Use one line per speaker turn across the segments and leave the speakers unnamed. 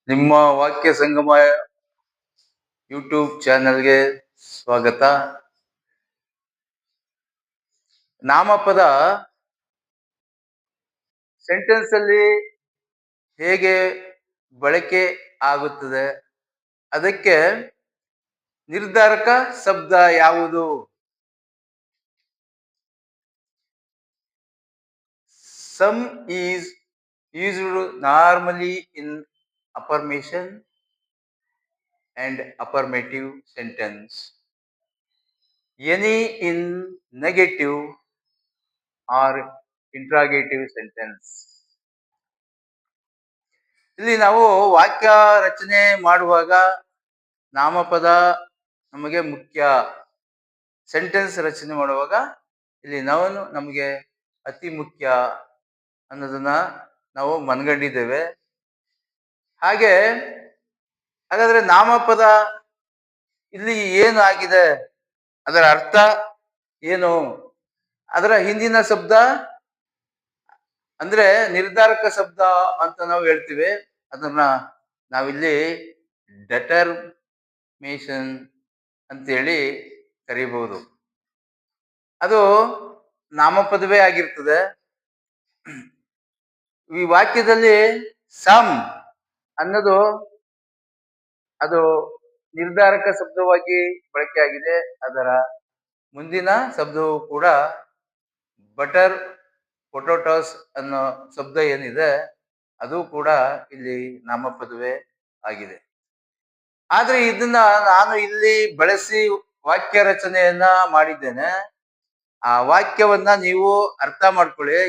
ನಿಮ್ಮ ವಾಕ್ಯ ಸಂಗಮ ಯೂಟ್ಯೂಬ್ ಚಾನೆಲ್ಗೆ ಸ್ವಾಗತ. ನಾಮಪದ ಸೆಂಟೆನ್ಸ್ ಅಲ್ಲಿ ಹೇಗೆ ಬಳಕೆ ಆಗುತ್ತದೆ, ಅದಕ್ಕೆ ನಿರ್ಧಾರಕ ಶಬ್ದ ಯಾವುದು? Some is used normally in affirmation and affirmative sentence. Any in negative or interrogative sentence. ಇಲ್ಲಿ ನಾವು ವಾಕ್ಯ ರಚನೆ ಮಾಡುವಾಗ ನಾಮಪದ ನಮಗೆ ಮುಖ್ಯ. ಸೆಂಟೆನ್ಸ್ ರಚನೆ ಮಾಡುವಾಗ ಇಲ್ಲಿ ನೌನ್ ನಮಗೆ ಅತಿ ಮುಖ್ಯ ಅನ್ನೋದನ್ನ ನಾವು ಮನಗಂಡಿದ್ದೇವೆ. ಹಾಗಾದ್ರೆ ನಾಮಪದ ಇಲ್ಲಿ ಏನು ಆಗಿದೆ, ಅದರ ಅರ್ಥ ಏನು? ಅದರ ಹಿಂದಿನ ಶಬ್ದ ಅಂದ್ರೆ ನಿರ್ಧಾರಕ ಶಬ್ದ ಅಂತ ನಾವು ಹೇಳ್ತೀವಿ. ಅದನ್ನ ನಾವಿಲ್ಲಿ ಡೆಟರ್ಮೇಷನ್ ಅಂತೇಳಿ ಕರೀಬಹುದು. ಅದು ನಾಮಪದವೇ ಆಗಿರ್ತದೆ. ಈ ವಾಕ್ಯದಲ್ಲಿ ಸಮ್ ಅನ್ನೋದು ಅದು ನಿರ್ಧಾರಕ ಶಬ್ದವಾಗಿ ಬಳಕೆಯಾಗಿದೆ. ಅದರ ಮುಂದಿನ ಶಬ್ದವು ಕೂಡ ಬಟರ್ ಪೊಟೊಟೋಸ್ ಅನ್ನೋ ಶಬ್ದ ಏನಿದೆ ಅದು ಕೂಡ ಇಲ್ಲಿ ನಾಮಪದವೇ ಆಗಿದೆ. ಆದ್ರೆ ಇದನ್ನ ನಾನು ಇಲ್ಲಿ ಬಳಸಿ ವಾಕ್ಯ ರಚನೆಯನ್ನ ಮಾಡಿದ್ದೇನೆ. ಆ ವಾಕ್ಯವನ್ನ ನೀವು ಅರ್ಥ ಮಾಡ್ಕೊಳ್ಳಿ.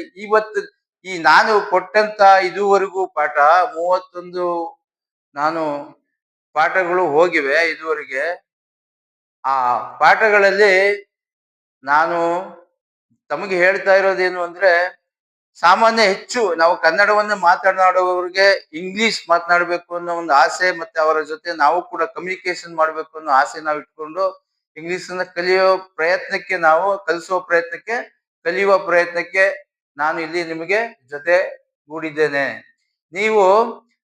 ಈ ನಾನು ಕೊಟ್ಟಂತ ಇದುವರೆಗೂ ಪಾಠ 31 ನಾನು ಪಾಠಗಳು ಹೋಗಿವೆ ಇದುವರೆಗೆ. ಆ ಪಾಠಗಳಲ್ಲಿ ನಾನು ತಮಗೆ ಹೇಳ್ತಾ ಇರೋದೇನು ಅಂದ್ರೆ, ಸಾಮಾನ್ಯ ಹೆಚ್ಚು ನಾವು ಕನ್ನಡವನ್ನು ಮಾತನಾಡುವವರಿಗೆ ಇಂಗ್ಲಿಷ್ ಮಾತನಾಡಬೇಕು ಅನ್ನೋ ಒಂದು ಆಸೆ, ಮತ್ತೆ ಅವರ ಜೊತೆ ನಾವು ಕೂಡ ಕಮ್ಯುನಿಕೇಶನ್ ಮಾಡ್ಬೇಕು ಅನ್ನೋ ಆಸೆ ನಾವು ಇಟ್ಕೊಂಡು ಇಂಗ್ಲಿಷ್ ಅನ್ನ ಕಲಿಸುವ ಪ್ರಯತ್ನಕ್ಕೆ ಕಲಿಯುವ ಪ್ರಯತ್ನಕ್ಕೆ ನಾನು ಇಲ್ಲಿ ನಿಮಗೆ ಜೊತೆ ಗೂಡಿದ್ದೇನೆ.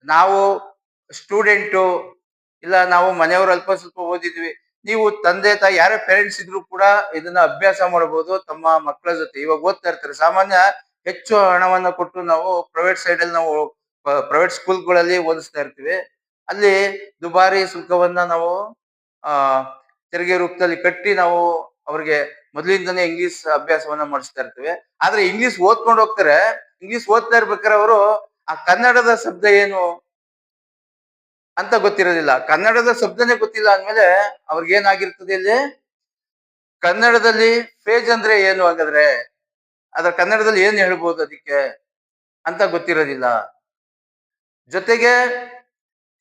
ನಾವು ಸ್ಟೂಡೆಂಟು ಇಲ್ಲ ನಾವು ಮನೆಯವರು ಅಲ್ಪ ಸ್ವಲ್ಪ ಓದಿದ್ವಿ, ನೀವು ತಂದೆ ತಾಯಿ ಯಾರೇ ಪೇರೆಂಟ್ಸ್ ಇದ್ರು ಕೂಡ ಇದನ್ನ ಅಭ್ಯಾಸ ಮಾಡಬಹುದು ತಮ್ಮ ಮಕ್ಕಳ ಜೊತೆ. ಇವಾಗ ಓದ್ತಾ ಇರ್ತಾರೆ, ಸಾಮಾನ್ಯ ಹೆಚ್ಚು ಹಣವನ್ನ ಕೊಟ್ಟು ನಾವು ಪ್ರೈವೇಟ್ ಸೈಡ್ ಅಲ್ಲಿ ನಾವು ಪ್ರೈವೇಟ್ ಸ್ಕೂಲ್ಗಳಲ್ಲಿ ಓದಿಸ್ತಾ ಇರ್ತೀವಿ. ಅಲ್ಲಿ ದುಬಾರಿ ಶುಲ್ಕವನ್ನ ನಾವು ತೆರಿಗೆ ರೂಪದಲ್ಲಿ ಕಟ್ಟಿ ನಾವು ಅವ್ರಿಗೆ ಮೊದಲಿಂದನೇ ಇಂಗ್ಲಿಷ್ ಅಭ್ಯಾಸವನ್ನ ಮಾಡಿಸ್ತಾ ಇರ್ತೀವಿ. ಆದ್ರೆ ಇಂಗ್ಲಿಷ್ ಓದ್ಕೊಂಡು ಹೋಗ್ತಾರೆ. ಇಂಗ್ಲಿಷ್ ಓದ್ತಾ ಇರ್ಬೇಕಾದ್ರೆ ಅವರು ಆ ಕನ್ನಡದ ಶಬ್ದ ಏನು ಅಂತ ಗೊತ್ತಿರೋದಿಲ್ಲ. ಕನ್ನಡದ ಶಬ್ದನೇ ಗೊತ್ತಿಲ್ಲ ಅಂದ್ಮೇಲೆ ಅವ್ರಿಗೆ ಏನಾಗಿರ್ತದೆ, ಇಲ್ಲಿ ಕನ್ನಡದಲ್ಲಿ ಪೇಜ್ ಅಂದ್ರೆ ಏನು, ಹಾಗಾದ್ರೆ ಅದ್ರ ಕನ್ನಡದಲ್ಲಿ ಏನ್ ಹೇಳ್ಬೋದು ಅದಕ್ಕೆ ಅಂತ ಗೊತ್ತಿರೋದಿಲ್ಲ. ಜೊತೆಗೆ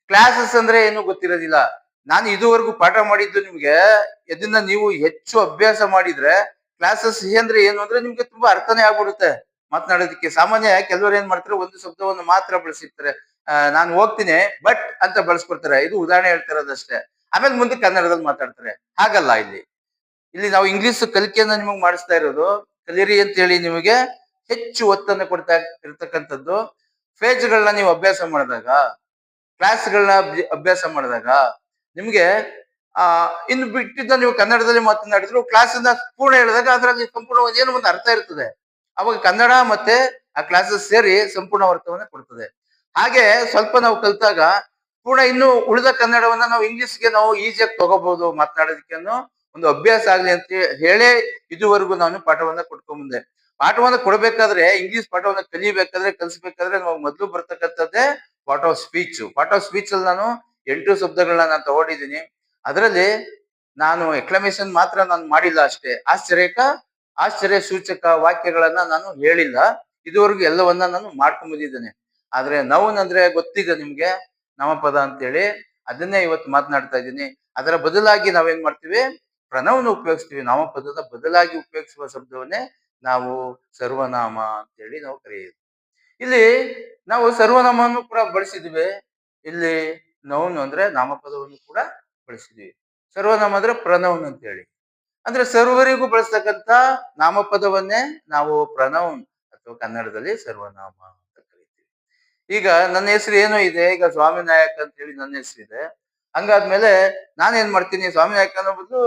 ಕ್ಲಾಸಸ್ ಅಂದ್ರೆ ಏನು ಗೊತ್ತಿರೋದಿಲ್ಲ. ನಾನು ಇದುವರೆಗೂ ಪಾಠ ಮಾಡಿದ್ದು ನಿಮ್ಗೆ ಇದನ್ನ ನೀವು ಹೆಚ್ಚು ಅಭ್ಯಾಸ ಮಾಡಿದ್ರೆ ಕ್ಲಾಸಸ್ ಅಂದ್ರೆ ಏನು ಅಂದ್ರೆ ನಿಮ್ಗೆ ತುಂಬಾ ಅರ್ಥನೇ ಆಗ್ಬಿಡುತ್ತೆ ಮಾತನಾಡೋದಕ್ಕೆ. ಸಾಮಾನ್ಯ ಕೆಲವರು ಏನ್ ಮಾಡ್ತಾರೆ, ಒಂದು ಶಬ್ದವನ್ನು ಮಾತ್ರ ಬಳಸಿರ್ತಾರೆ. ನಾನು ಹೋಗ್ತೀನಿ ಬಟ್ ಅಂತ ಬಳಸ್ಕೊಡ್ತಾರೆ. ಇದು ಉದಾಹರಣೆ ಹೇಳ್ತಿರೋದಷ್ಟೇ. ಆಮೇಲೆ ಮುಂದೆ ಕನ್ನಡದಲ್ಲಿ ಮಾತಾಡ್ತಾರೆ. ಹಾಗಲ್ಲ, ಇಲ್ಲಿ ನಾವು ಇಂಗ್ಲಿಷ್ ಕಲಿಕೆಯನ್ನ ನಿಮಗೆ ಮಾಡಿಸ್ತಾ ಇರೋದು. ಕಲೀರಿ ಅಂತ ಹೇಳಿ ನಿಮಗೆ ಹೆಚ್ಚು ಒತ್ತನ್ನು ಕೊಡ್ತಾ ಇರ್ತಕ್ಕಂಥದ್ದು. ಪೇಜ್ಗಳನ್ನ ನೀವು ಅಭ್ಯಾಸ ಮಾಡಿದಾಗ, ಕ್ಲಾಸ್ಗಳನ್ನ ಅಭ್ಯಾಸ ಮಾಡಿದಾಗ ನಿಮ್ಗೆ ಇನ್ನು ಬಿಟ್ಟಿದ್ದ ನೀವು ಕನ್ನಡದಲ್ಲಿ ಮಾತನಾಡಿದ್ರು ಕ್ಲಾಸನ್ನ ಪೂರ್ಣ ಹೇಳಿದಾಗ ಅದರಲ್ಲಿ ಸಂಪೂರ್ಣವಾಗಿ ಏನೋ ಒಂದು ಅರ್ಥ ಇರ್ತದೆ. ಅವಾಗ ಕನ್ನಡ ಮತ್ತೆ ಆ ಕ್ಲಾಸಸ್ ಸೇರಿ ಸಂಪೂರ್ಣ ಅರ್ಥವನ್ನ ಕೊಡ್ತದೆ. ಹಾಗೆ ಸ್ವಲ್ಪ ನಾವು ಕಲಿತಾಗ ಪೂರ್ಣ ಇನ್ನು ಉಳಿದ ಕನ್ನಡವನ್ನ ನಾವು ಇಂಗ್ಲಿಷ್ಗೆ ನಾವು ಈಸಿಯಾಗಿ ತಗೋಬಹುದು ಮಾತನಾಡೋದಕ್ಕೆ ಅನ್ನೋ ಒಂದು ಅಭ್ಯಾಸ ಆಗ್ಲಿ ಅಂತ ಹೇಳೇ ಇದುವರೆಗೂ ನಾನು ಪಾಠವನ್ನ ಕೊಟ್ಕೊಂಡ್ ಬಂದೆ. ಪಾಠವನ್ನ ಕೊಡ್ಬೇಕಾದ್ರೆ, ಇಂಗ್ಲಿಷ್ ಪಾಠವನ್ನ ಕಲಿಸ್ಬೇಕಾದ್ರೆ ನಾವು ಮೊದಲು ಬರ್ತಕ್ಕಂಥದ್ದೇ ಪಾರ್ಟ್ ಆಫ್ ಸ್ಪೀಚ್ ಅಲ್ಲಿ ನಾನು 8 ಶಬ್ದಗಳನ್ನ ನಾನು ತಗೊಂಡಿದ್ದೀನಿ. ಅದರಲ್ಲಿ ನಾನು ಎಕ್ಲಮೇಷನ್ ಮಾತ್ರ ನಾನು ಮಾಡಿಲ್ಲ ಅಷ್ಟೇ. ಆಶ್ಚರ್ಯ ಸೂಚಕ ವಾಕ್ಯಗಳನ್ನ ನಾನು ಹೇಳಿಲ್ಲ. ಇದುವರೆಗೂ ಎಲ್ಲವನ್ನ ನಾನು ಮಾಡ್ಕೊಂಡ್ ಬಂದಿದ್ದೇನೆ. ಆದ್ರೆ ನೌನ್ ಅಂದ್ರೆ ಗೊತ್ತಿದೆ ನಿಮ್ಗೆ, ನಾಮಪದ ಅಂತೇಳಿ. ಅದನ್ನೇ ಇವತ್ತು ಮಾತನಾಡ್ತಾ ಇದ್ದೀನಿ. ಅದರ ಬದಲಾಗಿ ನಾವೇನ್ ಮಾಡ್ತೀವಿ, ಪ್ರಣವನ್ನ ಉಪಯೋಗಿಸ್ತೀವಿ. ನಾಮಪದದ ಬದಲಾಗಿ ಉಪಯೋಗಿಸುವ ಶಬ್ದವನ್ನೇ ನಾವು ಸರ್ವನಾಮ ಅಂತೇಳಿ ನಾವು ಕರೆಯುವುದು. ಇಲ್ಲಿ ನಾವು ಸರ್ವನಾಮವನ್ನು ಕೂಡ ಬಳಸಿದ್ವಿ. ಇಲ್ಲಿ ನೌನ್ ಅಂದ್ರೆ ನಾಮಪದವನ್ನು ಕೂಡ ಬಳಸಿದ್ವಿ. ಸರ್ವನಾಮ ಅಂದ್ರೆ ಪ್ರನೌನ್ ಅಂತ ಹೇಳಿ. ಅಂದ್ರೆ ಸರ್ವರಿಗೂ ಬಳಸ್ತಕ್ಕಂಥ ನಾಮಪದವನ್ನೇ ನಾವು ಪ್ರನೌನ್ ಅಥವಾ ಕನ್ನಡದಲ್ಲಿ ಸರ್ವನಾಮ ಅಂತ ಕರಿತೀವಿ. ಈಗ ನನ್ನ ಹೆಸರು ಏನೋ ಇದೆ, ಈಗ ಸ್ವಾಮಿ ನಾಯಕ್ ಅಂತ ಹೇಳಿ ನನ್ನ ಹೆಸರಿದೆ. ಹಂಗಾದ್ಮೇಲೆ ನಾನೇನ್ ಮಾಡ್ತೀನಿ, ಸ್ವಾಮಿ ನಾಯಕ್ ಅನ್ನೋ ಬದಲು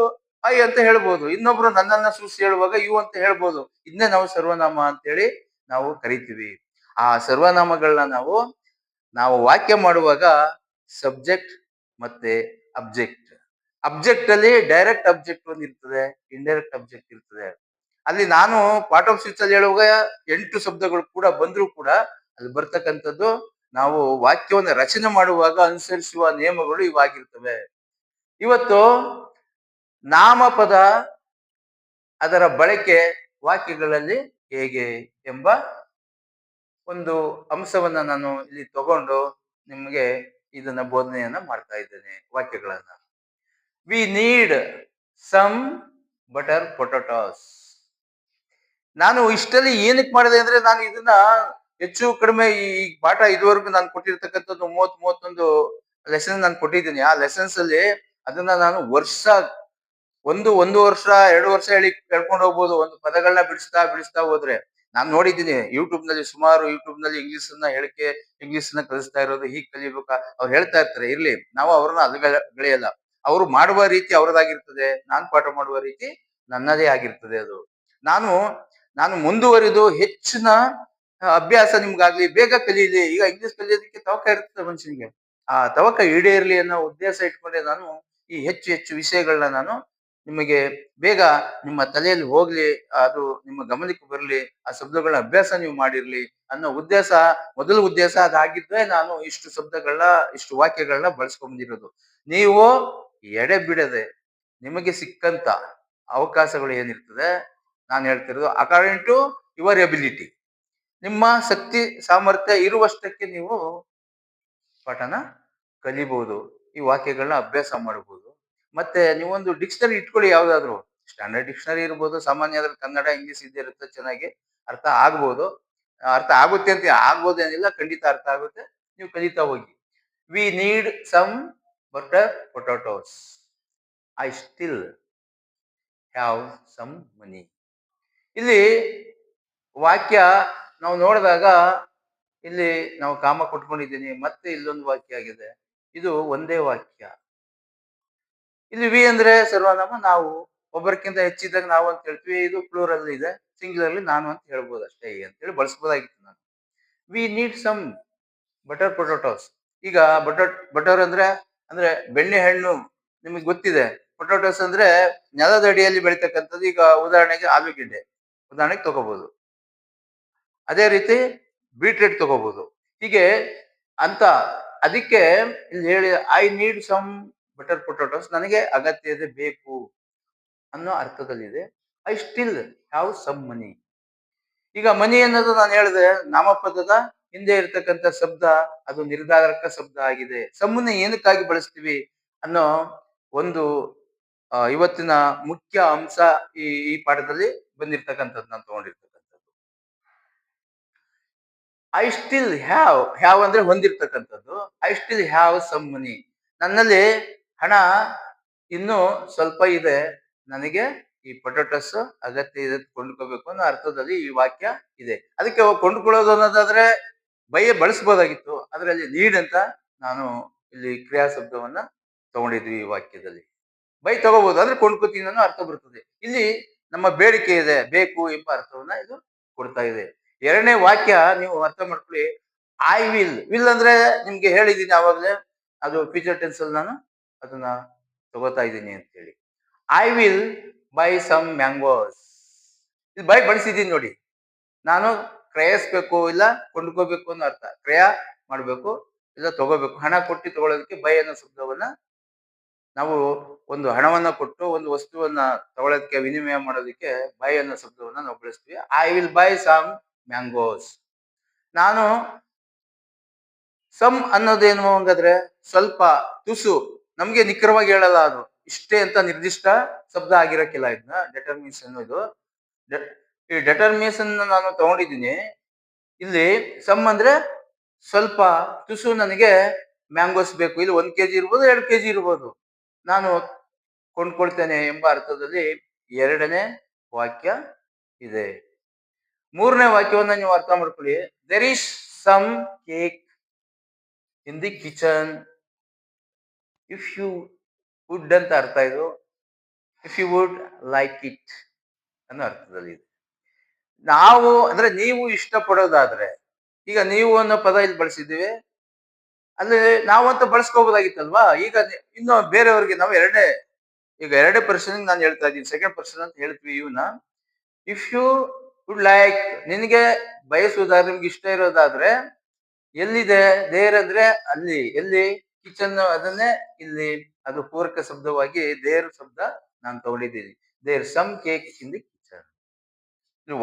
ಐ ಅಂತ ಹೇಳ್ಬೋದು. ಇನ್ನೊಬ್ರು ನನ್ನನ್ನ ಸೃಷ್ಟಿ ಹೇಳುವಾಗ ಯು ಅಂತ ಹೇಳ್ಬೋದು. ಇದನ್ನೇ ನಾವು ಸರ್ವನಾಮ ಅಂತೇಳಿ ನಾವು ಕರಿತೀವಿ. ಆ ಸರ್ವನಾಮಗಳನ್ನ ನಾವು ನಾವು ವಾಕ್ಯ ಮಾಡುವಾಗ ಸಬ್ಜೆಕ್ಟ್ ಮತ್ತೆ ಅಬ್ಜೆಕ್ಟ್. ಅಬ್ಜೆಕ್ಟ್ ಅಲ್ಲಿ ಡೈರೆಕ್ಟ್ ಅಬ್ಜೆಕ್ಟ್ ಒಂದು ಇರ್ತದೆ, ಇಂಡೈರೆಕ್ಟ್ ಅಬ್ಜೆಕ್ಟ್ ಇರ್ತದೆ. ಅಲ್ಲಿ ನಾನು ಪಾರ್ಟ್ ಆಫ್ ಸ್ಪೀಚ್ ಅಲ್ಲಿ ಹೇಳುವಾಗ 8 ಶಬ್ದಗಳು ಕೂಡ ಬಂದ್ರು ಕೂಡ ಅಲ್ಲಿ ಬರ್ತಕ್ಕಂಥದ್ದು ನಾವು ವಾಕ್ಯವನ್ನು ರಚನೆ ಮಾಡುವಾಗ ಅನುಸರಿಸುವ ನಿಯಮಗಳು ಇವಾಗಿರ್ತವೆ. ಇವತ್ತು ನಾಮಪದ ಅದರ ಬಳಕೆ ವಾಕ್ಯಗಳಲ್ಲಿ ಹೇಗೆ ಎಂಬ ಒಂದು ಅಂಶವನ್ನ ನಾನು ಇಲ್ಲಿ ತಗೊಂಡು ನಿಮಗೆ ಇದನ್ನ ಬೋಧನೆಯನ್ನ ಮಾಡ್ತಾ ಇದ್ದೇನೆ. ವಾಕ್ಯಗಳನ್ನ ವಿ ನೀಡ್ ಸಮ್ ಬಟರ್ ಪೊಟೊಟೋಸ್. ನಾನು ಇಷ್ಟಲ್ಲಿ ಏನಕ್ಕೆ ಮಾಡಿದೆ ಅಂದ್ರೆ, ನಾನು ಇದನ್ನ ಹೆಚ್ಚು ಕಡಿಮೆ ಈ ಪಾಠ ಇದುವರೆಗೂ ನಾನು ಕೊಟ್ಟಿರ್ತಕ್ಕಂಥದ್ದು 31 ಲೆಸನ್ ನಾನು ಕೊಟ್ಟಿದ್ದೀನಿ. ಆ ಲೆಸನ್ಸ್ ಅಲ್ಲಿ ಅದನ್ನ ನಾನು ಒಂದು ವರ್ಷ 2 ವರ್ಷ ಹೇಳ್ಕೊಂಡು ಹೋಗ್ಬೋದು. ಒಂದು ಪದಗಳನ್ನ ಬಿಡಿಸ್ತಾ ಬಿಡಿಸ್ತಾ ಹೋದ್ರೆ ನಾನು ನೋಡಿದ್ದೀನಿ ಯೂಟ್ಯೂಬ್ ನಲ್ಲಿ, ಸುಮಾರು ಯೂಟ್ಯೂಬ್ ನಲ್ಲಿ ಇಂಗ್ಲಿಷ್ ನ ಕಲಿಸ್ತಾ ಇರೋದು. ಹೀಗೆ ಕಲಿಬೇಕಾ ಅವ್ರು ಹೇಳ್ತಾ ಇರ್ತಾರೆ. ಇರ್ಲಿ, ನಾವು ಅವ್ರನ್ನ ಅಲ್ಗಳೆಯಲ್ಲ. ಅವರು ಮಾಡುವ ರೀತಿ ಅವ್ರದ್ದಾಗಿರ್ತದೆ, ನಾನ್ ಪಾಠ ಮಾಡುವ ರೀತಿ ನನ್ನದೇ ಆಗಿರ್ತದೆ. ಅದು ನಾನು ನಾನು ಮುಂದುವರಿದು ಹೆಚ್ಚಿನ ಅಭ್ಯಾಸ ನಿಮ್ಗಾಗ್ಲಿ, ಬೇಗ ಕಲೀಲಿ. ಈಗ ಇಂಗ್ಲಿಷ್ ಕಲಿಯೋದಕ್ಕೆ ತವಕ ಇರ್ತದೆ ಮನುಷ್ಯನಿಗೆ. ಆ ತವಕ ಈಡೇರ್ಲಿ ಅನ್ನೋ ಉದ್ದೇಶ ಇಟ್ಕೊಂಡೆ ನಾನು ಈ ಹೆಚ್ಚು ಹೆಚ್ಚು ವಿಷಯಗಳನ್ನ ನಾನು ನಿಮಗೆ ಬೇಗ ನಿಮ್ಮ ತಲೆಯಲ್ಲಿ ಹೋಗ್ಲಿ, ಅದು ನಿಮ್ಮ ಗಮನಕ್ಕೆ ಬರಲಿ, ಆ ಶಬ್ದಗಳನ್ನ ಅಭ್ಯಾಸ ನೀವು ಮಾಡಿರ್ಲಿ ಅನ್ನೋ ಮೊದಲ ಉದ್ದೇಶ ಅದಾಗಿದ್ದೇ ನಾನು ಇಷ್ಟು ವಾಕ್ಯಗಳನ್ನ ಬಳಸ್ಕೊಂಡ್ಬಂದಿರೋದು. ನೀವು ಎಡೆ ಬಿಡದೆ ನಿಮಗೆ ಸಿಕ್ಕಂತ ಅವಕಾಶಗಳು ಏನಿರ್ತದೆ, ನಾನು ಹೇಳ್ತಿರೋದು ಅಕಾರ್ಡಿಂಗ್ ಟು ಯುವರ್ ಎಬಿಲಿಟಿ, ನಿಮ್ಮ ಶಕ್ತಿ ಸಾಮರ್ಥ್ಯ ಇರುವಷ್ಟಕ್ಕೆ ನೀವು ಪಾಠನ ಕಲಿಬಹುದು, ಈ ವಾಕ್ಯಗಳನ್ನ ಅಭ್ಯಾಸ ಮಾಡಬಹುದು. ಮತ್ತೆ ನೀವೊಂದು ಡಿಕ್ಷನರಿ ಇಟ್ಕೊಳ್ಳಿ, ಯಾವ್ದಾದ್ರು ಸ್ಟ್ಯಾಂಡರ್ಡ್ ಡಿಕ್ಷನರಿ ಇರ್ಬೋದು, ಸಾಮಾನ್ಯ ಅದ್ರಲ್ಲಿ ಕನ್ನಡ ಇಂಗ್ಲಿಷ್ ಇದ್ದೇ ಇರುತ್ತೆ, ಚೆನ್ನಾಗಿ ಅರ್ಥ ಆಗ್ಬೋದು. ಅರ್ಥ ಆಗುತ್ತೆ ಅಂತ ಆಗ್ಬೋದೇನಿಲ್ಲ, ಖಂಡಿತ ಅರ್ಥ ಆಗುತ್ತೆ. ನೀವು ಕಲಿತಾ ಹೋಗಿ. We need some butter potatoes. I still have some money. ಇಲ್ಲಿ ವಾಕ್ಯ ನಾವು ನೋಡಿದಾಗ ಇಲ್ಲಿ ನಾವು ಕಾಮ ಕೊಟ್ಕೊಂಡಿದ್ದೀನಿ, ಮತ್ತೆ ಇಲ್ಲೊಂದು ವಾಕ್ಯ ಆಗಿದೆ. ಇದು ಒಂದೇ ವಾಕ್ಯ. ಇಲ್ಲಿ ವಿ ಅಂದ್ರೆ ಸರ್ವನಾಮ, ನಾವು ಒಬ್ಬರಿಗಿಂತ ಹೆಚ್ಚಿದಾಗ ನಾವು ಅಂತ ಹೇಳ್ತೀವಿ. ಇದು ಪ್ಲೂರಲ್ ಇದೆ, ಸಿಂಗ್ಯುಲರ್ ನಾನು ಅಂತ ಹೇಳ್ಬೋದು ಅಷ್ಟೇ ಅಂತ ಹೇಳಿ ಬಳಸ್ಬೋದಾಗಿತ್ತು ನಾನು. We need some butter potatoes. ಈಗ ಬಟರ್ ಅಂದ್ರೆ ಬೆಣ್ಣೆ ಹಣ್ಣು ನಿಮಗೆ ಗೊತ್ತಿದೆ. ಪೊಟೊಟೋಸ್ ಅಂದ್ರೆ ನೆಲದ ಅಡಿಯಲ್ಲಿ ಬೆಳಿತಕ್ಕಂಥದ್ದು. ಈಗ ಉದಾಹರಣೆಗೆ ಆಲೂಗೆಡ್ಡೆ ಉದಾಹರಣೆಗೆ ತಗೋಬಹುದು. ಅದೇ ರೀತಿ ಬೀಟ್ರೇಟ್ ತಗೋಬಹುದು. ಹೀಗೆ ಅಂತ ಅದಕ್ಕೆ ಇಲ್ಲಿ ಹೇಳಿ I need some butter potatoes, ನನಗೆ ಅಗತ್ಯ ಇದೆ, ಬೇಕು ಅನ್ನೋ ಅರ್ಥದಲ್ಲಿದೆ. I still have some money. ಈಗ ಮನಿ ಅನ್ನೋದು ನಾನು ಹೇಳಿದೆ ನಾಮಪದದ ಹಿಂದೆ ಇರ್ತಕ್ಕಂಥ ಶಬ್ದ, ಅದು ನಿರ್ಧಾರಕ ಶಬ್ದ ಆಗಿದೆ. ಸಮ್ಮನ್ನ ಏನಕ್ಕಾಗಿ ಬಳಸ್ತೀವಿ ಅನ್ನೋ ಒಂದು ಇವತ್ತಿನ ಮುಖ್ಯ ಅಂಶ ಈ ಪಾಠದಲ್ಲಿ ಬಂದಿರ್ತಕ್ಕಂಥದ್ದು, ನಾನು ತಗೊಂಡಿರ್ತಕ್ಕಂಥದ್ದು. ಐ ಸ್ಟಿಲ್ ಹ್ಯಾವ್ ಅಂದ್ರೆ ಹೊಂದಿರ್ತಕ್ಕಂಥದ್ದು. I still have some money. ನನ್ನಲ್ಲಿ ಹಣ ಇನ್ನೂ ಸ್ವಲ್ಪ ಇದೆ, ನನಗೆ ಈ ಪೊಟೊಟೋಸ್ ಅಗತ್ಯ ಇದೆ, ಕೊಂಡ್ಕೋಬೇಕು ಅನ್ನೋ ಅರ್ಥದಲ್ಲಿ ಈ ವಾಕ್ಯ ಇದೆ. ಅದಕ್ಕೆ ಕೊಂಡ್ಕೊಳ್ಳೋದು ಅನ್ನೋದಾದ್ರೆ ಬಳಸ್ಬೋದಾಗಿತ್ತು, ಅದರಲ್ಲಿ ನೀಡ್ ಅಂತ ನಾನು ಇಲ್ಲಿ ಕ್ರಿಯಾ ಶಬ್ದವನ್ನ ತಗೊಂಡಿದ್ವಿ ಈ ವಾಕ್ಯದಲ್ಲಿ. ತಗೋಬಹುದು ಅಂದ್ರೆ ಕೊಂಡ್ಕೋತೀನಿ ಅನ್ನೋ ಅರ್ಥ ಬರ್ತದೆ. ಇಲ್ಲಿ ನಮ್ಮ ಬೇಡಿಕೆ ಇದೆ, ಬೇಕು ಎಂಬ ಅರ್ಥವನ್ನ ಇದು ಕೊಡ್ತಾ ಇದೆ. ಎರಡನೇ ವಾಕ್ಯ ನೀವು ಅರ್ಥ ಮಾಡ್ಕೊಳ್ಳಿ. ಐ ವಿಲ್ ಅಂದ್ರೆ ನಿಮ್ಗೆ ಹೇಳಿದ್ದೀನಿ ಆವಾಗಲೇ, ಅದು ಫ್ಯೂಚರ್ ಟೆನ್ಸ್ ಅಲ್ಲಿ ನಾನು ಅದನ್ನ ತಗೋತಾ ಇದ್ದೀನಿ ಅಂತ ಹೇಳಿ. I will buy some mangoes. ಇದು ಬಳಸಿದ್ದೀನಿ ನೋಡಿ. ನಾನು ಕ್ರಯಿಸ್ಬೇಕು ಇಲ್ಲ ಕೊಂಡ್ಕೋಬೇಕು ಅನ್ನೋ ಅರ್ಥ. ಕ್ರಯ ಮಾಡ್ಬೇಕು ಇಲ್ಲ ತಗೋಬೇಕು, ಹಣ ಕೊಟ್ಟು ತಗೊಳ್ಳೋದಕ್ಕೆ ಬೈ ಅನ್ನೋ ಶಬ್ದವನ್ನ ನಾವು ಒಂದು ಹಣವನ್ನ ಕೊಟ್ಟು ಒಂದು ವಸ್ತುವನ್ನ ತಗೊಳ್ಳೋದಕ್ಕೆ, ವಿನಿಮಯ ಮಾಡೋದಕ್ಕೆ ಬೈ ಅನ್ನೋ ಶಬ್ದವನ್ನ ನಾವು ಬಳಸ್ತೀವಿ. I will buy some mangoes. ನಾನು ಸಮ್ ಅನ್ನೋದೇನು ಹಂಗಾದ್ರೆ ಸ್ವಲ್ಪ, ತುಸು, ನಮ್ಗೆ ನಿಖರವಾಗಿ ಹೇಳಲ್ಲ, ಅದು ಇಷ್ಟೇ ಅಂತ ನಿರ್ದಿಷ್ಟ ಶಬ್ದ ಆಗಿರಕ್ಕಿಲ್ಲ. ಇದನ್ನ ಡೆಟರ್ಮಿನೇಷನ್, ಇದು ಈ ಡೆಟರ್ಮಿನೇಷನ್ ನಾನು ತಗೊಂಡಿದ್ದೀನಿ. ಇಲ್ಲಿ ಸಮ್ ಅಂದ್ರೆ ಸ್ವಲ್ಪ, ತುಸು ನನಗೆ ಮ್ಯಾಂಗೋಸ್ ಬೇಕು. ಇಲ್ಲಿ 1 kg ಇರ್ಬೋದು, 2 kg ಇರ್ಬೋದು, ನಾನು ಕೊಂಡ್ಕೊಳ್ತೇನೆ ಎಂಬ ಅರ್ಥದಲ್ಲಿ ಎರಡನೇ ವಾಕ್ಯ ಇದೆ. ಮೂರನೇ ವಾಕ್ಯವನ್ನ ನೀವು ಅರ್ಥ ಮಾಡ್ಕೊಳ್ಳಿ. There is some cake in the kitchen, if you would ಅಂತ ಅರ್ಥ ಇದು. If you would like it ಅನ್ನೋ ಅರ್ಥದಲ್ಲಿ ಇದೆ. ನಾವು ಅಂದ್ರೆ ನೀವು ಇಷ್ಟಪಡೋದಾದ್ರೆ, ಈಗ ನೀವು ಅನ್ನೋ ಪದ ಇಲ್ಲಿ ಬಳಸಿದ್ದೀವಿ, ಅಲ್ಲಿ ನಾವು ಅಂತ ಬಳಸ್ಕೋಬಹುದಾಗಿತ್ತಲ್ವಾ. ಈಗ ಇನ್ನು ಬೇರೆಯವ್ರಿಗೆ ನಾವು ಎರಡನೇ ಪರ್ಸನ್ ನಾನು ಹೇಳ್ತಾ ಇದ್ದೀನಿ, ಸೆಕೆಂಡ್ ಪರ್ಸನ್ ಅಂತ ಹೇಳ್ತೀವಿ ಇವನ್ನ. ಇಫ್ ಯು ವುಡ್ ಲೈಕ್, ನಿನಗೆ ಬಯಸುವುದಾದ್ರೆ, ನಿಮ್ಗೆ ಇಷ್ಟ ಇರೋದಾದ್ರೆ, ಎಲ್ಲಿದೆ ದೇರ್ ಅಂದ್ರೆ ಅಲ್ಲಿ, ಎಲ್ಲಿ ಕಿಚನ್ ಅದನ್ನೇ ಇಲ್ಲಿ ಅದು ಪೂರಕ ಶಬ್ದವಾಗಿ ದೇರ್ ಶಬ್ದ ನಾನು ತಗೊಂಡಿದ್ದೀನಿ. There some cake in the kitchen.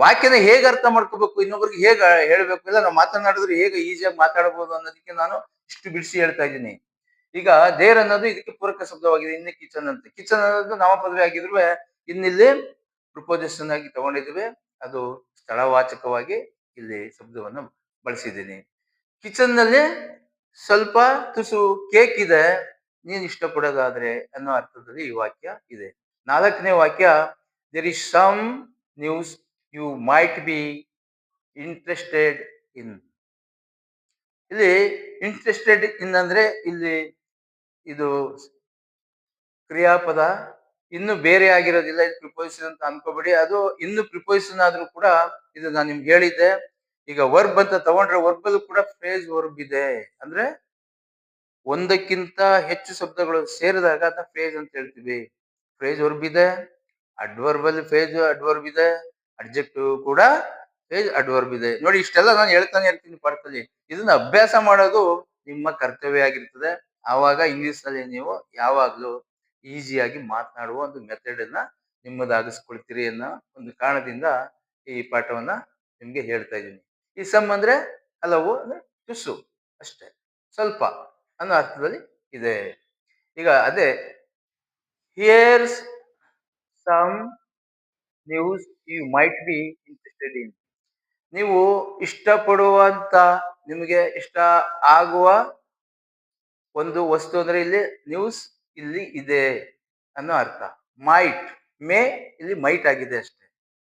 ವಾಕ್ಯನ ಹೇಗೆ ಅರ್ಥ ಮಾಡ್ಕೋಬೇಕು, ಇನ್ನೊಬ್ರಿಗೆ ಹೇಗೆ ಹೇಳ್ಬೇಕು, ಇಲ್ಲ ನಾವು ಮಾತನಾಡಿದ್ರೆ ಹೇಗೆ ಈಸಿಯಾಗಿ ಮಾತಾಡಬಹುದು ಅನ್ನೋದಕ್ಕೆ ನಾನು ಇಷ್ಟು ಬಿಡಿಸಿ ಹೇಳ್ತಾ ಇದ್ದೀನಿ. ಈಗ ದೇರ್ ಅನ್ನೋದು ಇದಕ್ಕೆ ಪೂರಕ ಶಬ್ದವಾಗಿದೆ. ಇನ್ನು ಕಿಚನ್ ಅಂತ, ಕಿಚನ್ ಅನ್ನೋದು ನಾಮಪದವಿ ಆಗಿದ್ರು ಇನ್ನಿಲ್ಲಿ ಪ್ರಿಪೋಸಿಷನ್ ಆಗಿ ತಗೊಂಡಿದ್ವಿ, ಅದು ಸ್ಥಳವಾಚಕವಾಗಿ ಇಲ್ಲಿ ಶಬ್ದವನ್ನು ಬಳಸಿದ್ದೀನಿ. ಕಿಚನ್ ನಲ್ಲಿ ಸ್ವಲ್ಪ ತುಸು ಕೇಕ್ ಇದೆ, ನೀನ್ ಇಷ್ಟಪಡೋದಾದ್ರೆ ಅನ್ನೋ ಅರ್ಥದಲ್ಲಿ ಈ ವಾಕ್ಯ ಇದೆ. 4ನೇ ವಾಕ್ಯ, there is some news you might be interested in. ಇಲ್ಲಿ ಇಂಟ್ರೆಸ್ಟೆಡ್ ಇನ್ ಅಂದ್ರೆ ಇಲ್ಲಿ ಇದು ಕ್ರಿಯಾಪದ, ಇನ್ನು ಬೇರೆ ಆಗಿರೋದಿಲ್ಲ, ಇದು ಪ್ರಿಪೋಸಿಷನ್ ಅಂತ ಅನ್ಕೋಬೇಡಿ. ಅದು ಇನ್ನು ಪ್ರಿಪೋಸಿಷನ್ ಆದ್ರೂ ಕೂಡ ಇದು ನಾನು ನಿಮ್ಗೆ ಹೇಳಿದ್ದೆ. ಈಗ ವರ್ಬ್ ಅಂತ ತಗೊಂಡ್ರೆ ವರ್ಬ್ ಅಲ್ಲೂ ಕೂಡ ಫ್ರೇಸ್ ವರ್ಬ್ ಇದೆ. ಅಂದ್ರೆ ಒಂದಕ್ಕಿಂತ ಹೆಚ್ಚು ಶಬ್ದಗಳು ಸೇರಿದಾಗ ಅದನ್ನ ಫ್ರೇಸ್ ಅಂತ ಹೇಳ್ತೀವಿ. ಫ್ರೇಸ್ ವರ್ಬ್ ಇದೆ, ಅಡ್ವರ್ಬ್ ಅಲ್ಲಿ ಫ್ರೇಸ್ ಅಡ್ವರ್ಬ್ ಇದೆ, ಅಡ್ಜೆಕ್ಟಿವ್ ಕೂಡ ಫ್ರೇಸ್ ಅಡ್ವರ್ಬ್ ಇದೆ. ನೋಡಿ, ಇಷ್ಟೆಲ್ಲ ನಾನು ಹೇಳ್ತಾನೆ ಇರ್ತೀನಿ ಪಾಠದಲ್ಲಿ. ಇದನ್ನ ಅಭ್ಯಾಸ ಮಾಡೋದು ನಿಮ್ಮ ಕರ್ತವ್ಯ ಆಗಿರ್ತದೆ. ಆವಾಗ ಇಂಗ್ಲಿಷ್ ನಲ್ಲಿ ನೀವು ಯಾವಾಗ್ಲೂ ಈಸಿಯಾಗಿ ಮಾತನಾಡುವ ಒಂದು ಮೆಥಡ್ ಅನ್ನ ನಿಮ್ಮದಾಗಿಸ್ಕೊಳ್ತೀರಿ ಅನ್ನೋ ಒಂದು ಕಾರಣದಿಂದ ಈ ಪಾಠವನ್ನ ನಿಮ್ಗೆ ಹೇಳ್ತಾ ಇದ್ದೀನಿ. ಈ ಸಮ್ ಅಂದ್ರೆ ಹಲವು, ಅಂದ್ರೆ ತುಸು ಅಷ್ಟೇ, ಸ್ವಲ್ಪ ಅನ್ನೋ ಅರ್ಥದಲ್ಲಿ ಇದೆ. ಈಗ ಅದೇ here's some news you might be interested in. ನೀವು ಇಷ್ಟಪಡುವಂತ, ನಿಮಗೆ ಇಷ್ಟ ಆಗುವ ಒಂದು ವಸ್ತು ಅಂದ್ರೆ ಇಲ್ಲಿ ನ್ಯೂಸ್ ಇಲ್ಲಿ ಇದೆ ಅನ್ನೋ ಅರ್ಥ. ಮೈಟ್, ಮೇ ಇಲ್ಲಿ ಮೈಟ್ ಆಗಿದೆ ಅಷ್ಟೇ,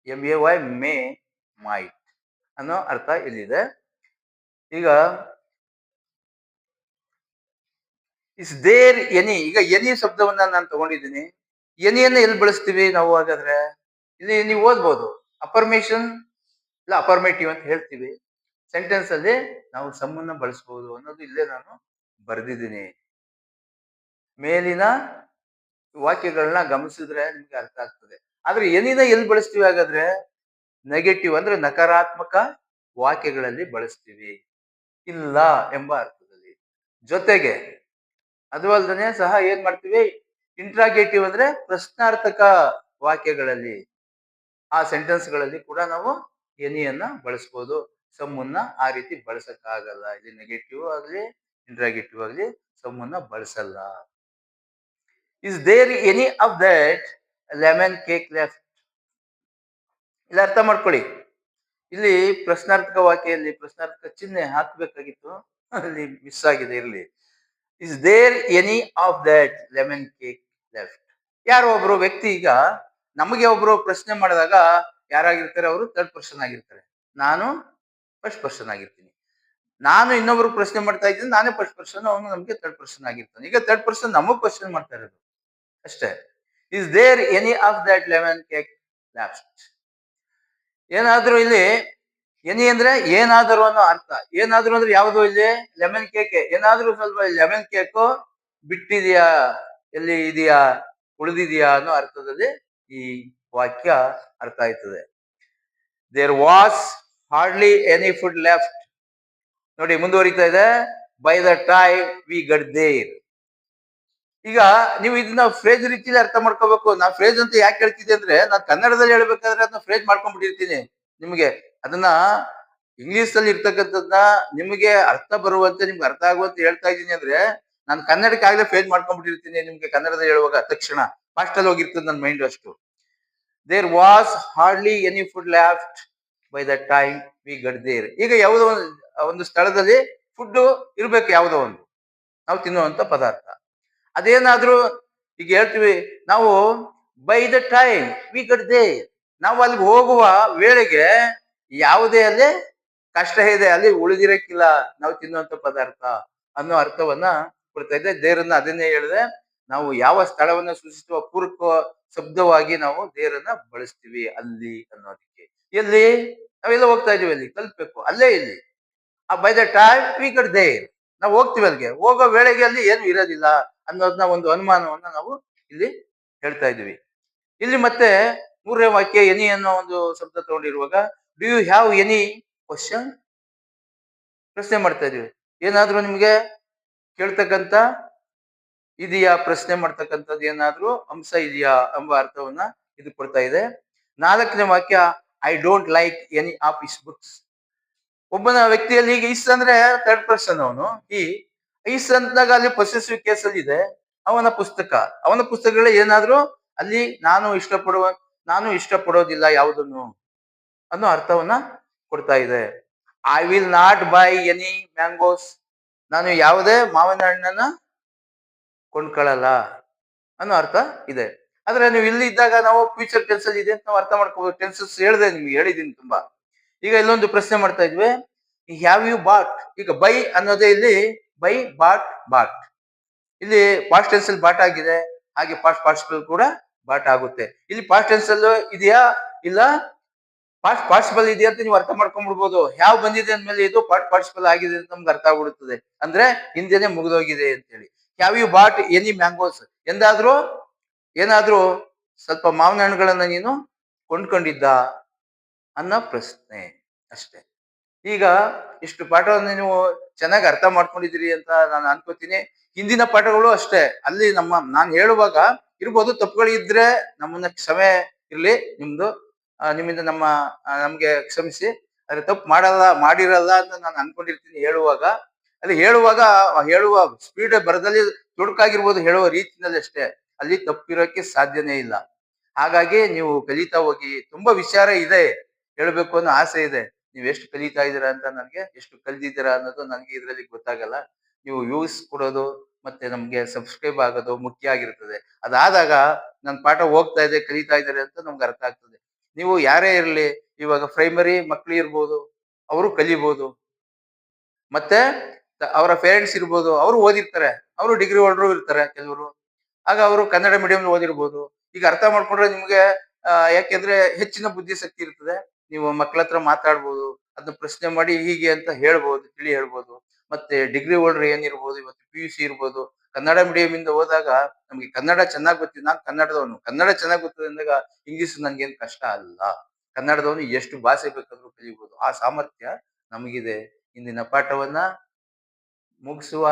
MAY ಮೇ, ಮೈಟ್ ಅನ್ನೋ ಅರ್ಥ ಇಲ್ಲಿದೆ. ಈಗ ಇಸ್ ದೇರ್ ಎನಿ, ಈಗ ಎನಿ ಶಬ್ದವನ್ನ ನಾನು ತಗೊಂಡಿದ್ದೀನಿ. ಎನಿಯನ್ನ ಎಲ್ಲಿ ಬಳಸ್ತೀವಿ ನಾವು ಹಾಗಾದ್ರೆ? ಇಲ್ಲಿ ನೀವು ಓದ್ಬೋದು, ಅಫರ್ಮೇಶನ್ ಇಲ್ಲ ಅಫರ್ಮೇಟಿವ್ ಅಂತ ಹೇಳ್ತೀವಿ. ಸೆಂಟೆನ್ಸ್ ಅಲ್ಲಿ ನಾವು ಸಮ್ಮನ್ನ ಬಳಸಬಹುದು ಅನ್ನೋದು ಇಲ್ಲೇ ನಾನು ಬರೆದಿದ್ದೀನಿ. ಮೇಲಿನ ವಾಕ್ಯಗಳನ್ನ ಗಮನಿಸಿದ್ರೆ ನಿಮ್ಗೆ ಅರ್ಥ ಆಗ್ತದೆ. ಆದ್ರೆ ಎನಿನ ಎಲ್ಲಿ ಬಳಸ್ತೀವಿ ಹಾಗಾದ್ರೆ? ನೆಗೆಟಿವ್ ಅಂದ್ರೆ ನಕಾರಾತ್ಮಕ ವಾಕ್ಯಗಳಲ್ಲಿ ಬಳಸ್ತೀವಿ, ಇಲ್ಲ ಎಂಬ ಅರ್ಥದಲ್ಲಿ. ಜೊತೆಗೆ ಅದು ಅಲ್ಲದೆ ಸಹ ಏನ್ ಮಾಡ್ತೀವಿ, ಇಂಟ್ರಾಗೇಟಿವ್ ಅಂದ್ರೆ ಪ್ರಶ್ನಾರ್ಥಕ ವಾಕ್ಯಗಳಲ್ಲಿ, ಆ ಸೆಂಟೆನ್ಸ್ ಗಳಲ್ಲಿ ಕೂಡ ನಾವು ಎನಿಯನ್ನ ಬಳಸ್ಬೋದು. ಸಮ್ಮನ್ನ ಆ ರೀತಿ ಬಳಸಕ್ಕಾಗಲ್ಲ. ಇಲ್ಲಿ ನೆಗೆಟಿವ್ ಆಗ್ಲಿ ಇಂಟ್ರಾಗೇಟಿವ್ ಆಗ್ಲಿ ಸಮ್ಮನ್ನ ಬಳಸಲ್ಲ. Is there any of that lemon cake left? ಇಲ್ಲಿ ಅರ್ಥ ಮಾಡ್ಕೊಳ್ಳಿ, ಇಲ್ಲಿ ಪ್ರಶ್ನಾರ್ಥಕ ವಾಕ್ಯಲ್ಲಿ ಪ್ರಶ್ನಾರ್ಥಕ ಚಿಹ್ನೆ ಹಾಕ್ಬೇಕಾಗಿತ್ತು, ಅಲ್ಲಿ ಮಿಸ್ ಆಗಿದೆ. ಇರ್ಲಿ. Is there any of that lemon cake left? ಯಾರೋ ಒಬ್ರು ವ್ಯಕ್ತಿ, ಈಗ ನಮಗೆ ಒಬ್ರು ಪ್ರಶ್ನೆ ಮಾಡಿದಾಗ ಯಾರಾಗಿರ್ತಾರೆ, ಅವರು ಥರ್ಡ್ ಪರ್ಸನ್ ಆಗಿರ್ತಾರೆ, ನಾನು ಫಸ್ಟ್ ಪರ್ಸನ್ ಆಗಿರ್ತೀನಿ. ನಾನು ಇನ್ನೊಬ್ರು ಪ್ರಶ್ನೆ ಮಾಡ್ತಾ ಇದ್ದೀನಿ, ನಾನೇ ಫಸ್ಟ್ ಪರ್ಸನ್, ಅವನು ನಮ್ಗೆ ಥರ್ಡ್ ಪರ್ಸನ್ ಆಗಿರ್ತಾನೆ. ಈಗ ಥರ್ಡ್ ಪರ್ಸನ್ ನಮಗ್ ಕ್ವಶನ್ ಮಾಡ್ತಾ ಇರೋದು ಅಷ್ಟೇ. Is there any of that lemon cake left? ಏನಾದ್ರೂ ಇಲ್ಲಿ ಎನಿ ಅಂದ್ರೆ ಏನಾದರೂ ಅನ್ನೋ ಅರ್ಥ. ಏನಾದ್ರು ಅಂದ್ರೆ ಯಾವುದು? ಇಲ್ಲಿ ಲೆಮನ್ ಕೇಕ್, ಏನಾದ್ರೂ ಸ್ವಲ್ಪ ಲೆಮನ್ ಕೇಕ್ ಬಿಟ್ಟಿದೆಯಾ, ಎಲ್ಲಿ ಇದೆಯಾ, ಉಳಿದಿದೆಯಾ ಅನ್ನೋ ಅರ್ಥದಲ್ಲಿ ಈ ವಾಕ್ಯ ಅರ್ಥ ಆಯ್ತದೆ. There was hardly any food left. ನೋಡಿ, ಮುಂದುವರಿತಾ ಇದೆ, by the time we got there. ಈಗ ನೀವು ಇದನ್ನ ಫ್ರೇಜ್ ರೀತಿಯಲ್ಲಿ ಅರ್ಥ ಮಾಡ್ಕೋಬೇಕು. ನಾನು ಫ್ರೇಜ್ ಅಂತ ಯಾಕೆ ಹೇಳ್ತಿದ್ದೆ ಅಂದ್ರೆ, ನಾನು ಕನ್ನಡದಲ್ಲಿ ಹೇಳ್ಬೇಕಾದ್ರೆ ಅದನ್ನ ಫ್ರೇಜ್ ಮಾಡ್ಕೊಂಡ್ಬಿಟ್ಟಿರ್ತೀನಿ. ನಿಮಗೆ ಅದನ್ನ ಇಂಗ್ಲಿಷ್ ಅಲ್ಲಿ ಇರ್ತಕ್ಕಂಥದ್ನ ನಿಮಗೆ ಅರ್ಥ ಬರುವಂತೆ, ನಿಮ್ಗೆ ಅರ್ಥ ಆಗುವಂತೆ ಹೇಳ್ತಾ ಇದ್ದೀನಿ ಅಂದ್ರೆ, ನಾನು ಕನ್ನಡಕ್ಕೆ ಆಗ್ಲೇ ಫ್ರೇಜ್ ಮಾಡ್ಕೊಂಡ್ಬಿಟ್ಟಿರ್ತೀನಿ. ನಿಮ್ಗೆ ಕನ್ನಡದಲ್ಲಿ ಹೇಳುವಾಗ ತಕ್ಷಣ ಫಾಸ್ಟ್ ಅಲ್ಲಿ ಹೋಗಿರ್ತದೆ ನನ್ನ ಮೈಂಡ್ ಅಷ್ಟು. There was hardly any food left by the time we got there. ಈಗ ಯಾವುದೋ ಒಂದು ಸ್ಥಳದಲ್ಲಿ ಫುಡ್ ಇರ್ಬೇಕು, ಯಾವುದೋ ಒಂದು ನಾವು ತಿನ್ನುವಂತ ಪದಾರ್ಥ. ಅದೇನಾದ್ರೂ ಈಗ ಹೇಳ್ತೀವಿ ನಾವು, by the time we got there, ನಾವು ಅಲ್ಲಿಗೆ ಹೋಗುವ ವೇಳೆಗೆ ಯಾವುದೇ ಅಲ್ಲಿ ಕಷ್ಟ ಇದೆ, ಅಲ್ಲಿ ಉಳಿದಿರಕ್ಕಿಲ್ಲ ನಾವು ತಿನ್ನುವಂತ ಪದಾರ್ಥ. ಅನ್ನೋ ಅರ್ಥವನ್ನ ಕೊಡ್ತಾ ಇದೆ. ದೇವರನ್ನ ಅದನ್ನೇ ಹೇಳಿದೆ, ನಾವು ಯಾವ ಸ್ಥಳವನ್ನ ಸೂಚಿಸುವ ಪೂರಕ ಶಬ್ದವಾಗಿ ನಾವು ದೇವರನ್ನ ಬಳಸ್ತೀವಿ ಅಲ್ಲಿ ಅನ್ನೋದಕ್ಕೆ. ಎಲ್ಲಿ? ನಾವೆಲ್ಲ ಹೋಗ್ತಾ ಇದೀವಿ ಅಲ್ಲಿ ತಲುಪಬೇಕು, ಅಲ್ಲೇ ಇಲ್ಲಿ. By the time we got there, ನಾವು ಹೋಗ್ತೀವಿ ಅಲ್ಲಿಗೆ, ಹೋಗೋ ವೇಳೆಗೆ ಅಲ್ಲಿ ಏನು ಇರೋದಿಲ್ಲ ಅನ್ನೋದನ್ನ ಒಂದು ಅನುಮಾನವನ್ನ ನಾವು ಇಲ್ಲಿ ಹೇಳ್ತಾ ಇದೀವಿ. ಇಲ್ಲಿ ಮತ್ತೆ ಮೂರನೇ ವಾಕ್ಯ ಎನಿ ಅನ್ನೋ ಒಂದು ಶಬ್ದ ತಗೊಂಡಿರುವಾಗ, do you have any question? ಪ್ರಶ್ನೆ ಮಾಡ್ತಾ ಇದೀವಿ. ಏನಾದ್ರೂ ನಿಮ್ಗೆ ಕೇಳ್ತಕ್ಕಂತ ಇದೆಯಾ? ಪ್ರಶ್ನೆ ಮಾಡ್ತಕ್ಕಂಥದ್ದು ಏನಾದ್ರೂ ಅಂಶ ಇದೆಯಾ ಎಂಬ ಅರ್ಥವನ್ನ ಇದು ಕೊಡ್ತಾ ಇದೆ. ನಾಲ್ಕನೇ ವಾಕ್ಯ, I don't like any of his books. ಒಬ್ಬನ ವ್ಯಕ್ತಿಯಲ್ಲಿ ಈಗ ಇಸ್ ಅಂದ್ರೆ ಥರ್ಡ್ ಪರ್ಸನ್, ಅವನು ಈ ಇಸ್ ಅಂದಾಗ ಅಲ್ಲಿ ಪೊಸೆಸಿವ್ ಕೇಸ್ ಅಲ್ಲಿ ಇದೆ. ಅವನ ಪುಸ್ತಕಗಳು ಏನಾದ್ರೂ ಅಲ್ಲಿ ನಾನು ಇಷ್ಟಪಡೋದಿಲ್ಲ ಯಾವುದನ್ನು ಅನ್ನೋ ಅರ್ಥವನ್ನ ಕೊಡ್ತಾ ಇದೆ. I will not by any mangoes, ನಾನು ಯಾವುದೇ ಮಾವಿನ ಹಣ್ಣನ್ನ ಕೊಂಡ್ಕೊಳ್ಳಲ್ಲ ಅನ್ನೋ ಅರ್ಥ ಇದೆ. ಆದ್ರೆ ನೀವು ಇಲ್ಲಿ ಇದ್ದಾಗ ನಾವು ಫ್ಯೂಚರ್ ಟೆನ್ಸ್ ಅಲ್ಲಿ ಇದೆ ಅಂತ ನಾವು ಅರ್ಥ ಮಾಡ್ಕೋಬಹುದು. ಟೆನ್ಸಸ್ ಹೇಳಿದೆ, ನಿಮ್ಗೆ ಹೇಳಿದೀನಿ ತುಂಬಾ. ಈಗ ಇಲ್ಲೊಂದು ಪ್ರಶ್ನೆ ಮಾಡ್ತಾ ಇದ್ವಿ, ಹ್ಯಾವ್ ಯು ಬಾಟ್. ಈಗ ಬೈ ಅನ್ನೋದೇ ಇಲ್ಲಿ ಬೈ ಬಾಟ್. ಇಲ್ಲಿ ಪಾಸ್ಟ್ ಟೆನ್ಸ್ ಅಲ್ಲಿ ಬಾಟ್ ಆಗಿದೆ, ಹಾಗೆ ಪಾಸ್ಟ್ ಪಾರ್ಟಿಸಿಪಲ್ ಕೂಡ ಬಾಟ್ ಆಗುತ್ತೆ. ಇಲ್ಲಿ ಪಾಸ್ಟ್ ಟೆನ್ಸ್ ಅಲ್ಲೂ ಇದೆಯಾ ಇಲ್ಲ ಪಾಸ್ಟ್ ಪಾರ್ಟಿಸಿಪಲ್ ಇದೆಯಾ ಅಂತ ನೀವು ಅರ್ಥ ಮಾಡ್ಕೊಂಡ್ಬಿಡ್ಬೋದು. ಹ್ಯಾವ್ ಬಂದಿದೆ ಅಂದ್ಮೇಲೆ ಇದು ಪಾಸ್ಟ್ ಪಾರ್ಟಿಸಿಪಲ್ ಆಗಿದೆ ಅಂತ ನಮ್ಗೆ ಅರ್ಥ ಆಗ್ಬಿಡುತ್ತದೆ. ಅಂದ್ರೆ ಹಿಂದೆನೆ ಮುಗಿದೋಗಿದೆ ಅಂತ ಹೇಳಿ. Have you bought any mangoes, ಏನಾದ್ರೂ ಸ್ವಲ್ಪ ಮಾವಿನ ಹಣ್ಣುಗಳನ್ನ ನೀನು ಕೊಂಡ್ಕೊಂಡಿದ್ದ ಅನ್ನೋ ಪ್ರಶ್ನೆ ಅಷ್ಟೇ. ಈಗ ಇಷ್ಟು ಪಾಠವನ್ನು ನೀವು ಚೆನ್ನಾಗಿ ಅರ್ಥ ಮಾಡ್ಕೊಂಡಿದ್ದೀರಿ ಅಂತ ನಾನು ಅನ್ಕೋತೀನಿ. ಹಿಂದಿನ ಪಾಠಗಳು ಅಷ್ಟೇ, ಅಲ್ಲಿ ನಾನು ಹೇಳುವಾಗ ಇರ್ಬೋದು ತಪ್ಪುಗಳಿದ್ರೆ ನಮ್ಮನ್ನ ಕ್ಷಮೆ ಇರ್ಲಿ, ನಿಮ್ಮಿಂದ ನಮ್ಗೆ ಕ್ಷಮಿಸಿ. ಅದ್ರ ತಪ್ಪು ಮಾಡಿರಲ್ಲ ಅಂತ ನಾನು ಅನ್ಕೊಂಡಿರ್ತೀನಿ ಹೇಳುವಾಗ. ಅಲ್ಲಿ ಹೇಳುವ ಸ್ಪೀಡ್ ಬರದಲ್ಲಿ ತೊಡಕಾಗಿರ್ಬೋದು, ಹೇಳುವ ರೀತಿನಲ್ಲಿ ಅಷ್ಟೇ, ಅಲ್ಲಿ ತಪ್ಪಿರೋಕೆ ಸಾಧ್ಯನೇ ಇಲ್ಲ. ಹಾಗಾಗಿ ನೀವು ಕಲಿತಾ ಹೋಗಿ. ತುಂಬಾ ವಿಚಾರ ಇದೆ, ಹೇಳ್ಬೇಕು ಅನ್ನೋ ಆಸೆ ಇದೆ. ನೀವ್ ಎಷ್ಟು ಕಲಿತಾ ಇದ್ದೀರಾ ಅಂತ, ಎಷ್ಟು ಕಲ್ತಿದ್ದೀರಾ ಅನ್ನೋದು ನನಗೆ ಇದರಲ್ಲಿ ಗೊತ್ತಾಗಲ್ಲ. ನೀವು ವ್ಯೂಸ್ ಕೊಡೋದು ಮತ್ತೆ ನಮ್ಗೆ ಸಬ್ಸ್ಕ್ರೈಬ್ ಆಗೋದು ಮುಖ್ಯ ಆಗಿರ್ತದೆ. ಅದಾದಾಗ ನನ್ನ ಪಾಠ ಹೋಗ್ತಾ ಇದೆ, ಕಲಿತಾ ಇದ್ದಾರೆ ಅಂತ ನಮ್ಗೆ ಅರ್ಥ ಆಗ್ತದೆ. ನೀವು ಯಾರೇ ಇರ್ಲಿ, ಇವಾಗ ಪ್ರೈಮರಿ ಮಕ್ಳು ಇರ್ಬೋದು, ಅವರು ಕಲಿಬಹುದು. ಮತ್ತೆ ಅವರ ಪೇರೆಂಟ್ಸ್ ಇರ್ಬೋದು, ಅವರು ಓದಿರ್ತಾರೆ, ಅವರು ಡಿಗ್ರಿ ಹೋಲ್ಡರು ಇರ್ತಾರೆ ಕೆಲವರು. ಆಗ ಅವರು ಕನ್ನಡ ಮೀಡಿಯಂ ಓದಿರ್ಬೋದು. ಈಗ ಅರ್ಥ ಮಾಡ್ಕೊಂಡ್ರೆ ನಿಮ್ಗೆ ಯಾಕೆಂದ್ರೆ ಹೆಚ್ಚಿನ ಬುದ್ಧಿಶಕ್ತಿ ಇರ್ತದೆ. ನೀವು ಮಕ್ಳ ಹತ್ರ ಮಾತಾಡ್ಬೋದು, ಅದನ್ನ ಪ್ರಶ್ನೆ ಮಾಡಿ ಹೀಗೆ ಅಂತ ಹೇಳ್ಬೋದು. ಮತ್ತೆ ಡಿಗ್ರಿ ಹೋಲ್ಡರ್ ಏನಿರ್ಬೋದು, ಇವತ್ತು PUC ಇರ್ಬೋದು, ಕನ್ನಡ ಮೀಡಿಯಂ ಇಂದ ಹೋದಾಗ ನಮ್ಗೆ ಕನ್ನಡ ಚೆನ್ನಾಗಿ ಗೊತ್ತಿದೆ. ನಾನು ಕನ್ನಡದವನು, ಕನ್ನಡ ಚೆನ್ನಾಗಿ ಗೊತ್ತಿದೆ ಅಂದಾಗ ಇಂಗ್ಲಿಷ್ ನನ್ಗೇನ್ ಕಷ್ಟ ಅಲ್ಲ. ಕನ್ನಡದವನು ಎಷ್ಟು ಭಾಷೆ ಬೇಕಾದ್ರೂ ಕಲಿಬಹುದು, ಆ ಸಾಮರ್ಥ್ಯ ನಮಗಿದೆ. ಇಂದಿನ ಪಾಠವನ್ನ ಮುಗಿಸುವ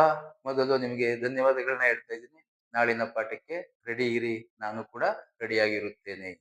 ಮೊದಲು ನಿಮಗೆ ಧನ್ಯವಾದಗಳನ್ನ ಹೇಳ್ತಾ ಇದ್ದೀನಿ. ನಾಳಿನ ಪಾಠಕ್ಕೆ ರೆಡಿ ಇರಿ, ನಾನು ಕೂಡ ರೆಡಿಯಾಗಿರುತ್ತೇನೆ.